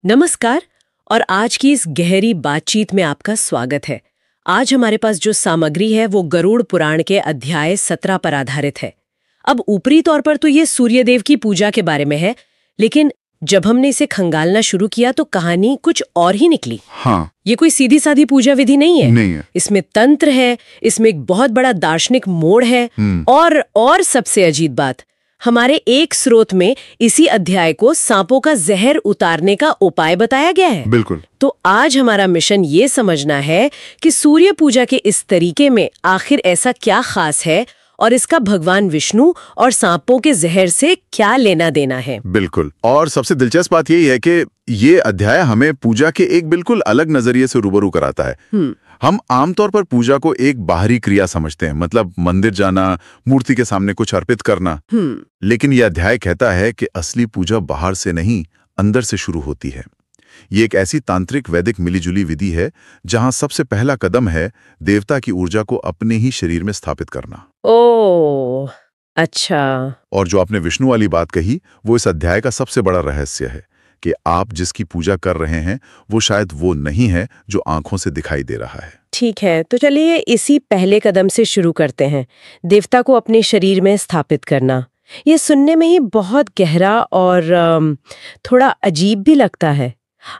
नमस्कार। और आज की इस गहरी बातचीत में आपका स्वागत है। आज हमारे पास जो सामग्री है वो गरुड़ पुराण के अध्याय 17 पर आधारित है। अब ऊपरी तौर पर तो ये सूर्यदेव की पूजा के बारे में है, लेकिन जब हमने इसे खंगालना शुरू किया तो कहानी कुछ और ही निकली। हाँ, ये कोई सीधी साधी पूजा विधि नहीं है। नहीं है। इसमें तंत्र है, इसमें एक बहुत बड़ा दार्शनिक मोड़ है। और सबसे अजीब बात, हमारे एक स्रोत में इसी अध्याय को सांपों का जहर उतारने का उपाय बताया गया है। बिल्कुल। तो आज हमारा मिशन ये समझना है कि सूर्य पूजा के इस तरीके में आखिर ऐसा क्या खास है और इसका भगवान विष्णु और सांपों के जहर से क्या लेना देना है। बिल्कुल। और सबसे दिलचस्प बात यही है कि ये अध्याय हमें पूजा के एक बिल्कुल अलग नजरिए से रूबरू कराता है। हम आमतौर पर पूजा को एक बाहरी क्रिया समझते हैं, मतलब मंदिर जाना, मूर्ति के सामने कुछ अर्पित करना। लेकिन यह अध्याय कहता है कि असली पूजा बाहर से नहीं, अंदर से शुरू होती है। ये एक ऐसी तांत्रिक वैदिक मिलीजुली विधि है जहां सबसे पहला कदम है देवता की ऊर्जा को अपने ही शरीर में स्थापित करना। ओह, अच्छा। और जो आपने विष्णु वाली बात कही, वो इस अध्याय का सबसे बड़ा रहस्य है कि आप जिसकी पूजा कर रहे हैं वो शायद वो नहीं है जो आंखों से दिखाई दे रहा है। ठीक है, तो चलिए इसी पहले कदम से शुरू करते हैं, देवता को अपने शरीर में स्थापित करना। ये सुनने में ही बहुत गहरा और थोड़ा अजीब भी लगता है।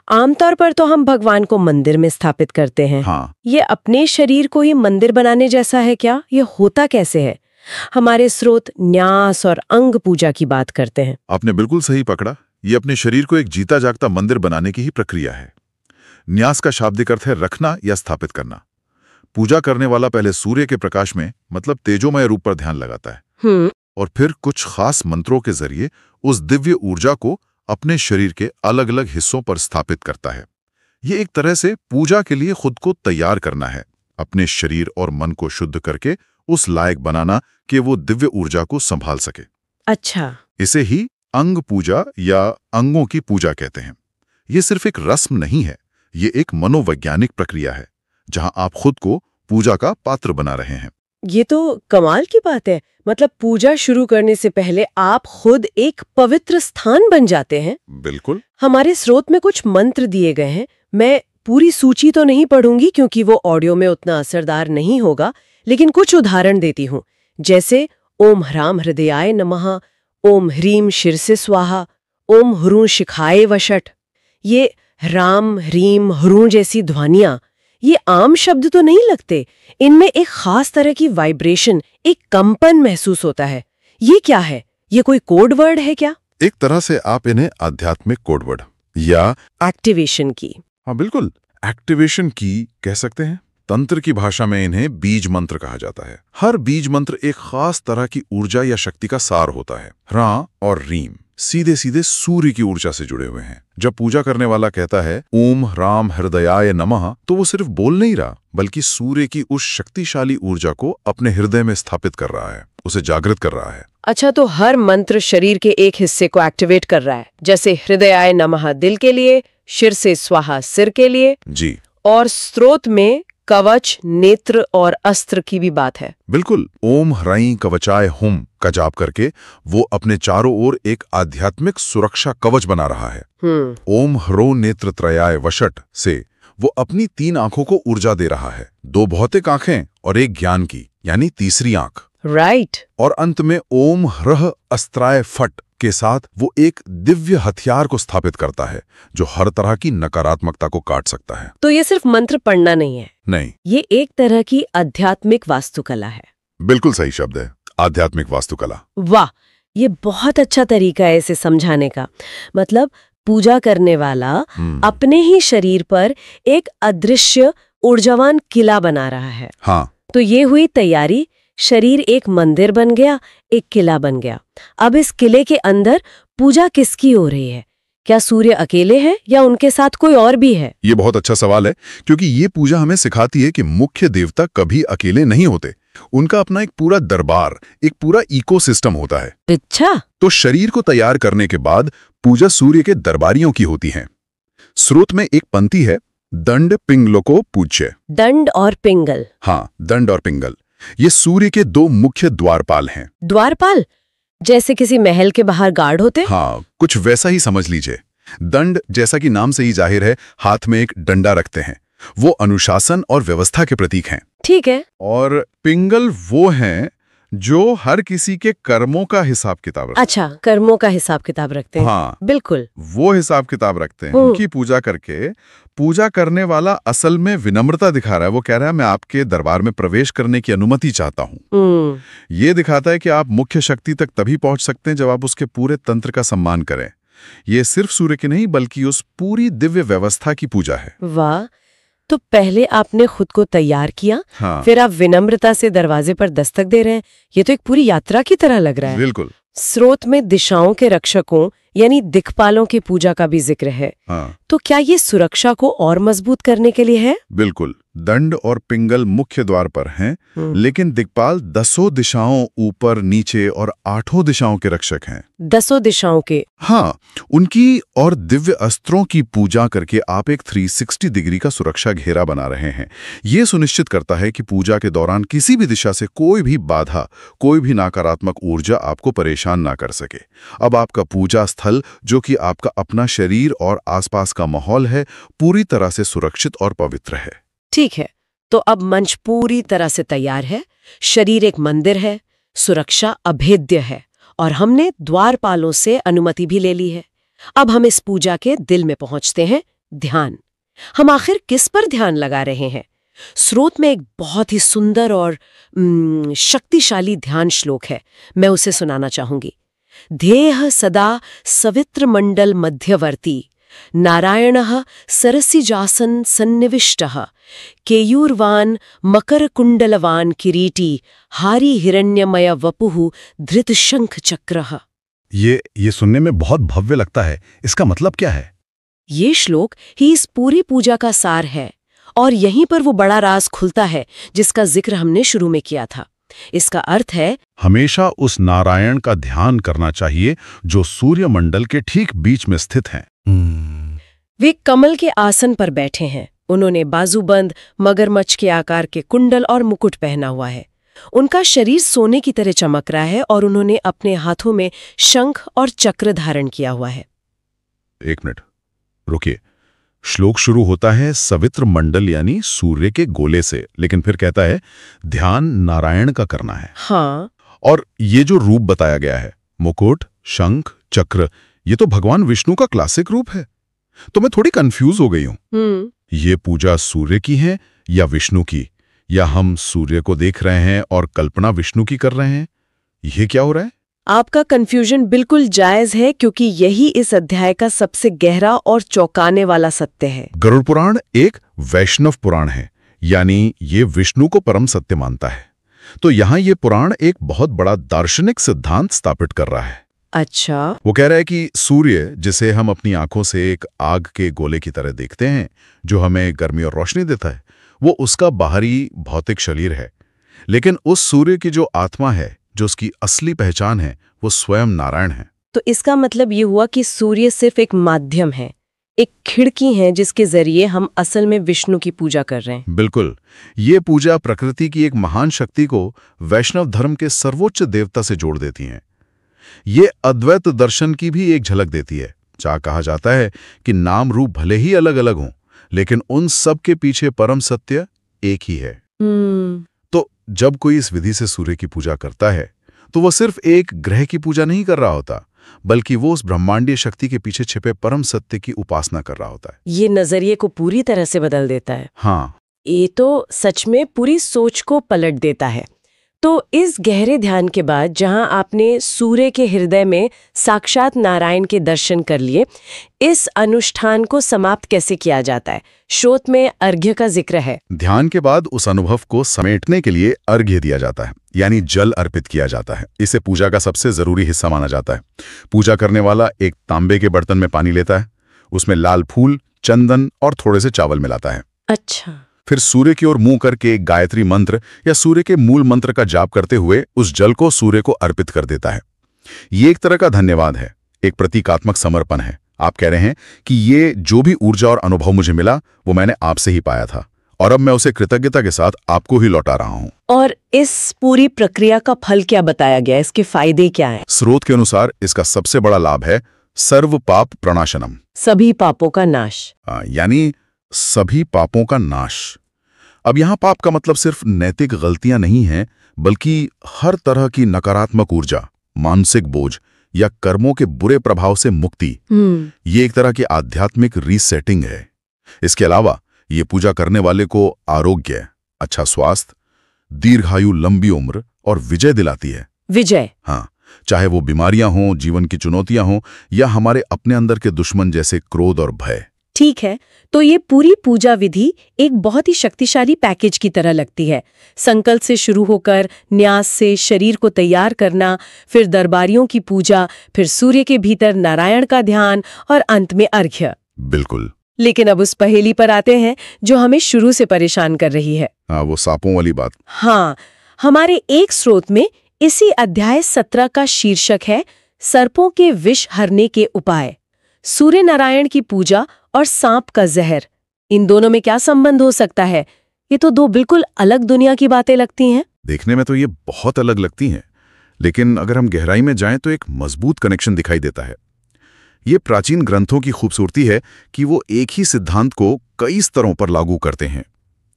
आमतौर पर तो हम भगवान को मंदिर में स्थापित करते हैं। हाँ। ये अपने शरीर को ही मंदिर बनाने जैसा है क्या? ये होता कैसे है? हमारे स्रोत न्यास और अंग पूजा की बात करते हैं। आपने बिल्कुल सही पकड़ा। ये अपने शरीर को एक जीता जागता मंदिर बनाने की ही प्रक्रिया है। न्यास का शाब्दिक अर्थ है रखना या स्थापित करना। पूजा करने वाला पहले सूर्य के प्रकाश में, मतलब तेजोमय रूप पर ध्यान लगाता है और फिर कुछ खास मंत्रों के जरिए उस दिव्य ऊर्जा को अपने शरीर के अलग अलग हिस्सों पर स्थापित करता है। ये एक तरह से पूजा के लिए खुद को तैयार करना है, अपने शरीर और मन को शुद्ध करके उस लायक बनाना कि वो दिव्य ऊर्जा को संभाल सके। अच्छा। इसे ही अंग पूजा या अंगों की पूजा कहते हैं। ये सिर्फ एक रस्म नहीं है, ये एक मनोवैज्ञानिक प्रक्रिया है जहां आप खुद को पूजा का पात्र बना रहे हैं। ये तो कमाल की बात है। मतलब पूजा शुरू करने से पहले आप खुद एक पवित्र स्थान बन जाते हैं। बिल्कुल। हमारे स्रोत में कुछ मंत्र दिए गए हैं। मैं पूरी सूची तो नहीं पढ़ूंगी क्योंकि वो ऑडियो में उतना असरदार नहीं होगा, लेकिन कुछ उदाहरण देती हूँ। जैसे ओम ह्राम हृदयाय नमः, ओम ह्रीम शिरसे स्वाहा, ओम ह्रूं शिखाए वषट। ये ह्राम ह्रीम ह्रूं जैसी ध्वनियां, ये आम शब्द तो नहीं लगते। इनमें एक खास तरह की वाइब्रेशन, एक कंपन महसूस होता है। ये क्या है? ये कोई कोड वर्ड है क्या? एक तरह से आप इन्हें आध्यात्मिक कोड वर्ड या एक्टिवेशन की। हाँ बिल्कुल, एक्टिवेशन की कह सकते हैं। तंत्र की भाषा में इन्हें बीज मंत्र कहा जाता है। हर बीज मंत्र एक खास तरह की ऊर्जा या शक्ति का सार होता है। ह्रां और रीम सीधे सीधे सूर्य की ऊर्जा से जुड़े हुए हैं। जब पूजा करने वाला कहता है ओम ह्राम हृदयाय नमः, तो वो सिर्फ बोल नहीं रहा, बल्कि सूर्य की उस शक्तिशाली ऊर्जा को अपने हृदय में स्थापित कर रहा है, उसे जागृत कर रहा है। अच्छा, तो हर मंत्र शरीर के एक हिस्से को एक्टिवेट कर रहा है। जैसे हृदयाय नमः दिल के लिए, शिर से स्वाहा सिर के लिए। जी। और स्रोत में कवच, नेत्र और अस्त्र की भी बात है। बिल्कुल। ओम ह्राई कवचाय हुम का जाप करके वो अपने चारों ओर एक आध्यात्मिक सुरक्षा कवच बना रहा है। ओम ह्रो नेत्र त्रयाय वषट से वो अपनी 3 आंखों को ऊर्जा दे रहा है, 2 भौतिक आंखें और एक ज्ञान की, यानी तीसरी आंख। राइट। और अंत में ओम ह्रह अस्त्राय फट के साथ वो एक दिव्य हथियार को स्थापित करता है जो हर तरह की नकारात्मकता को काट सकता है। तो ये सिर्फ मंत्र पढ़ना नहीं है। नहीं, ये एक तरह की आध्यात्मिक वास्तुकला है। बिल्कुल सही शब्द है, आध्यात्मिक वास्तुकला। वाह, ये बहुत अच्छा तरीका है इसे समझाने का। मतलब पूजा करने वाला अपने ही शरीर पर एक अदृश्य ऊर्जावान किला बना रहा है। हाँ। तो ये हुई तैयारी। शरीर एक मंदिर बन गया, एक किला बन गया। अब इस किले के अंदर पूजा किसकी हो रही है? क्या सूर्य अकेले हैं या उनके साथ कोई और भी है? ये बहुत अच्छा सवाल है, क्योंकि ये पूजा हमें सिखाती है कि मुख्य देवता कभी अकेले नहीं होते। उनका अपना एक पूरा दरबार, एक पूरा इकोसिस्टम होता है। अच्छा। तो शरीर को तैयार करने के बाद पूजा सूर्य के दरबारियों की होती है। स्रोत में एक पंक्ति है, दंड पिंगलों पूज्य। दंड और पिंगल। हाँ, दंड और पिंगल ये सूर्य के 2 मुख्य द्वारपाल हैं। द्वारपाल? जैसे किसी महल के बाहर गार्ड होते? हाँ, कुछ वैसा ही समझ लीजिए। दंड, जैसा कि नाम से ही जाहिर है, हाथ में एक डंडा रखते हैं, वो अनुशासन और व्यवस्था के प्रतीक हैं। ठीक है। और पिंगल वो हैं जो हर किसी के कर्मों का हिसाब किताब रखते हैं। अच्छा, कर्मों का हिसाब किताब रखते हैं। हाँ, बिल्कुल। वो हिसाब किताब रखते हैं। उनकी पूजा करके पूजा करने वाला असल में विनम्रता दिखा रहा है। वो कह रहा है मैं आपके दरबार में प्रवेश करने की अनुमति चाहता हूँ। ये दिखाता है कि आप मुख्य शक्ति तक तभी पहुंच सकते हैं जब आप उसके पूरे तंत्र का सम्मान करें। ये सिर्फ सूर्य की नहीं बल्कि उस पूरी दिव्य व्यवस्था की पूजा है। वाह। तो पहले आपने खुद को तैयार किया, हाँ, फिर आप विनम्रता से दरवाजे पर दस्तक दे रहे हैं। ये तो एक पूरी यात्रा की तरह लग रहा है। बिल्कुल। स्रोत में दिशाओं के रक्षकों यानी दिक्पालों की पूजा का भी जिक्र है। हाँ, तो क्या ये सुरक्षा को और मजबूत करने के लिए है? बिल्कुल। दंड और पिंगल मुख्य द्वार पर हैं, लेकिन दिक्पाल 10 दिशाओं ऊपर नीचे और 8 दिशाओं के रक्षक हैं। 10 दिशाओं के? हाँ, उनकी और दिव्य अस्त्रों की पूजा करके आप एक 360 डिग्री का सुरक्षा घेरा बना रहे हैं। ये सुनिश्चित करता है कि पूजा के दौरान किसी भी दिशा से कोई भी बाधा, कोई भी नकारात्मक ऊर्जा आपको परेशान ना कर सके। अब आपका पूजा स्थल, जो कि आपका अपना शरीर और आसपास का माहौल है, पूरी तरह से सुरक्षित और पवित्र है। ठीक है, तो अब मंच पूरी तरह से तैयार है, शरीर एक मंदिर है, सुरक्षा अभेद्य है और हमने द्वारपालों से अनुमति भी ले ली है। अब हम इस पूजा के दिल में पहुंचते हैं, ध्यान। हम आखिर किस पर ध्यान लगा रहे हैं? स्रोत में एक बहुत ही सुंदर और शक्तिशाली ध्यान श्लोक है, मैं उसे सुनाना चाहूंगी। ध्येयः सदा सवित्र मंडल मध्यवर्ती नारायणः सरसिजासन सन्निविष्टः केयूरवान मकरकुंडलवान किरीटी हारी हिरण्यमय वपुः धृत शंख चक्रः। ये सुनने में बहुत भव्य लगता है। इसका मतलब क्या है? ये श्लोक ही इस पूरी पूजा का सार है और यहीं पर वो बड़ा राज खुलता है जिसका जिक्र हमने शुरू में किया था। इसका अर्थ है, हमेशा उस नारायण का ध्यान करना चाहिए जो सूर्य मंडल के ठीक बीच में स्थित हैं। वे कमल के आसन पर बैठे हैं। उन्होंने बाजूबंद मगरमच्छ के आकार के कुंडल और मुकुट पहना हुआ है। उनका शरीर सोने की तरह चमक रहा है और उन्होंने अपने हाथों में शंख और चक्र धारण किया हुआ है। एक मिनट रुकिए। श्लोक शुरू होता है सवित्र मंडल यानी सूर्य के गोले से, लेकिन फिर कहता है ध्यान नारायण का करना है। हाँ, और ये जो रूप बताया गया है, मुकुट, शंख, चक्र, ये तो भगवान विष्णु का क्लासिक रूप है। तो मैं थोड़ी कंफ्यूज हो गई हूं। ये पूजा सूर्य की है या विष्णु की, या हम सूर्य को देख रहे हैं और कल्पना विष्णु की कर रहे हैं? ये क्या हो रहा है? आपका कंफ्यूजन बिल्कुल जायज है, क्योंकि यही इस अध्याय का सबसे गहरा और चौंकाने वाला सत्य है। गरुड़ पुराण एक वैष्णव पुराण है, यानी ये विष्णु को परम सत्य मानता है। तो यहाँ ये पुराण एक बहुत बड़ा दार्शनिक सिद्धांत स्थापित कर रहा है। अच्छा। वो कह रहा है कि सूर्य, जिसे हम अपनी आंखों से एक आग के गोले की तरह देखते हैं, जो हमें गर्मी और रोशनी देता है, वो उसका बाहरी भौतिक शरीर है। लेकिन उस सूर्य की जो आत्मा है, जो उसकी असली पहचान है, वो स्वयं नारायण है। तो इसका मतलब ये हुआ कि सूर्य सिर्फ एक माध्यम है, एक खिड़की है जिसके जरिए हम असल में विष्णु की पूजा कर रहे हैं। बिल्कुल। ये पूजा प्रकृति की एक महान शक्ति को वैष्णव धर्म के सर्वोच्च देवता से जोड़ देती है। ये अद्वैत दर्शन की भी एक झलक देती है, जहाँ कहा जाता है कि नाम रूप भले ही अलग अलग हों, लेकिन उन सब के पीछे परम सत्य एक ही है। तो जब कोई इस विधि से सूर्य की पूजा करता है, तो वो सिर्फ एक ग्रह की पूजा नहीं कर रहा होता, बल्कि वो उस ब्रह्मांडीय शक्ति के पीछे छिपे परम सत्य की उपासना कर रहा होता है। ये नजरिए को पूरी तरह से बदल देता है। हाँ, ये तो सच में पूरी सोच को पलट देता है। तो इस गहरे ध्यान के बाद, जहां आपने सूर्य के हृदय में साक्षात नारायण के दर्शन कर लिए, इस अनुष्ठान को समाप्त कैसे किया जाता है? श्रोत में अर्घ्य का जिक्र है। ध्यान के बाद उस अनुभव को समेटने के लिए अर्घ्य दिया जाता है, यानी जल अर्पित किया जाता है। इसे पूजा का सबसे जरूरी हिस्सा माना जाता है। पूजा करने वाला एक तांबे के बर्तन में पानी लेता है, उसमें लाल फूल, चंदन और थोड़े से चावल मिलाता है। अच्छा। फिर सूर्य की ओर मुंह करके गायत्री मंत्र या सूर्य के मूल मंत्र का जाप करते हुए उस जल को सूर्य को अर्पित कर देता है। ये एक तरह का धन्यवाद है, एक प्रतीकात्मक समर्पण है। आप कह रहे हैं कि ये जो भी ऊर्जा और अनुभव मुझे मिला, वो मैंने आपसे ही पाया था, और अब मैं उसे कृतज्ञता के साथ आपको ही लौटा रहा हूं। और इस पूरी प्रक्रिया का फल क्या बताया गया? इसके फायदे क्या हैं? स्रोत के अनुसार इसका सबसे बड़ा लाभ है सर्व पाप प्रणाशनम। सभी पापों का नाश। यानी सभी पापों का नाश। अब यहां पाप का मतलब सिर्फ नैतिक गलतियां नहीं है, बल्कि हर तरह की नकारात्मक ऊर्जा, मानसिक बोझ या कर्मों के बुरे प्रभाव से मुक्ति। ये एक तरह की आध्यात्मिक रीसेटिंग है। इसके अलावा ये पूजा करने वाले को आरोग्य, अच्छा स्वास्थ्य, दीर्घायु, लंबी उम्र और विजय दिलाती है। विजय? हाँ, चाहे वो बीमारियां हों, जीवन की चुनौतियां हों या हमारे अपने अंदर के दुश्मन जैसे क्रोध और भय। ठीक है, तो ये पूरी पूजा विधि एक बहुत ही शक्तिशाली पैकेज की तरह लगती है। संकल्प से शुरू होकर न्यास से शरीर को तैयार करना, फिर दरबारियों की पूजा, फिर सूर्य के भीतर नारायण का ध्यान और अंत में अर्घ्य। बिल्कुल। लेकिन अब उस पहेली पर आते हैं जो हमें शुरू से परेशान कर रही है। हाँ, वो सांपों वाली बात। हाँ, हमारे एक स्रोत में इसी अध्याय 17 का शीर्षक है सर्पों के विष हरने के उपाय। सूर्य नारायण की पूजा और सांप का जहर, इन दोनों में क्या संबंध हो सकता है? ये तो दो बिल्कुल अलग दुनिया की बातें लगती हैं। देखने में तो ये बहुत अलग लगती हैं, लेकिन अगर हम गहराई में जाएं तो एक मजबूत कनेक्शन दिखाई देता है। ये प्राचीन ग्रंथों की खूबसूरती है कि वो एक ही सिद्धांत को कई स्तरों पर लागू करते हैं।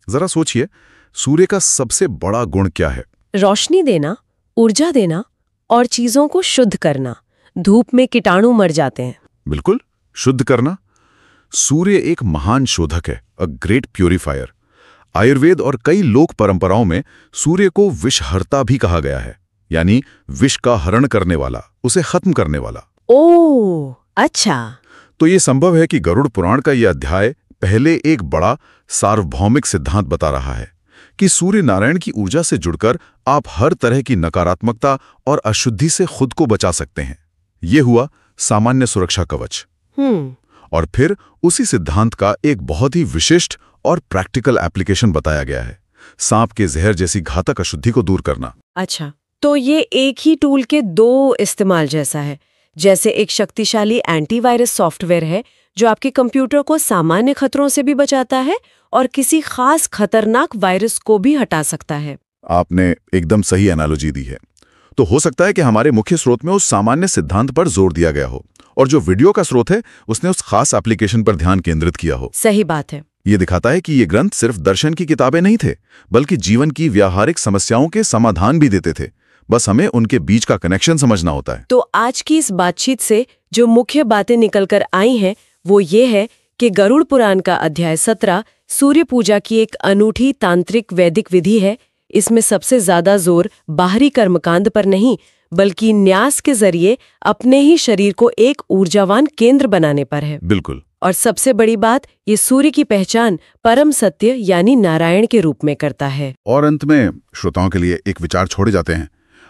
जरा सोचिए, सूर्य का सबसे बड़ा गुण क्या है? रोशनी देना, ऊर्जा देना और चीजों को शुद्ध करना। धूप में कीटाणु मर जाते हैं। बिल्कुल, शुद्ध करना। सूर्य एक महान शोधक है, अ ग्रेट प्यूरिफायर। आयुर्वेद और कई लोक परंपराओं में सूर्य को विषहर्ता भी कहा गया है, यानी विष का हरण करने वाला, उसे खत्म करने वाला। ओह, अच्छा। तो ये संभव है कि गरुड़ पुराण का यह अध्याय पहले एक बड़ा सार्वभौमिक सिद्धांत बता रहा है कि सूर्य नारायण की ऊर्जा से जुड़कर आप हर तरह की नकारात्मकता और अशुद्धि से खुद को बचा सकते हैं। ये हुआ सामान्य सुरक्षा कवच। और फिर उसी सिद्धांत का एक बहुत ही विशिष्ट और प्रैक्टिकल एप्लीकेशन बताया गया है, सांप के जहर जैसी घातक अशुद्धि को दूर करना। अच्छा, तो ये एक ही टूल के दो इस्तेमाल जैसा है। जैसे एक शक्तिशाली एंटीवायरस सॉफ्टवेयर है जो आपके कंप्यूटर को सामान्य खतरों से भी बचाता है और किसी खास खतरनाक वायरस को भी हटा सकता है। आपने एकदम सही एनालॉजी दी है। तो हो सकता है कि हमारे मुख्य स्रोत में उस सामान्य सिद्धांत पर जोर दिया गया हो और जो वीडियो का स्रोत है उसने उस खास एप्लीकेशन पर ध्यान केंद्रित किया हो। सही बात है। ये दिखाता है कि ये ग्रंथ सिर्फ दर्शन की किताबें नहीं थे, बल्कि जीवन की व्यावहारिक समस्याओं के समाधान भी देते थे। बस हमें उनके बीच का कनेक्शन समझना होता है। तो आज की इस बातचीत से जो मुख्य बातें निकलकर आई हैं वो ये है कि गरुड़ पुराण का अध्याय 17 सूर्य पूजा की एक अनूठी तांत्रिक वैदिक विधि है। इसमें सबसे ज्यादा जोर बाहरी कर्मकांड पर नहीं, बल्कि न्यास के जरिए अपने ही शरीर को एक ऊर्जावान केंद्र बनाने पर है। बिल्कुल। और सबसे बड़ी बात, ये सूर्य की पहचान परम सत्य यानी नारायण के रूप में करता है। और अंत में श्रोताओं के लिए एक विचार छोड़े जाते हैं।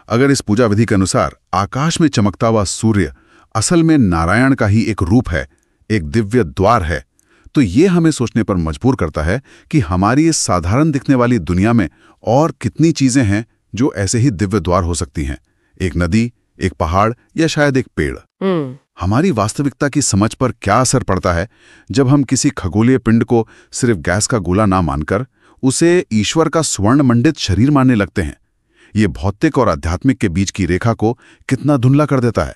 अगर इस पूजा विधि के अनुसार आकाश में चमकता हुआ सूर्य असल में नारायण का ही एक रूप है, एक दिव्य द्वार है, तो ये हमें सोचने पर मजबूर करता है कि हमारी इस साधारण दिखने वाली दुनिया में और कितनी चीजें हैं जो ऐसे ही दिव्य द्वार हो सकती हैं। एक नदी, एक पहाड़ या शायद एक पेड़। हमारी वास्तविकता की समझ पर क्या असर पड़ता है जब हम किसी खगोलीय पिंड को सिर्फ गैस का गोला ना मानकर उसे ईश्वर का स्वर्ण मंडित शरीर मानने लगते हैं। ये भौतिक और आध्यात्मिक के बीच की रेखा को कितना धुंधला कर देता है।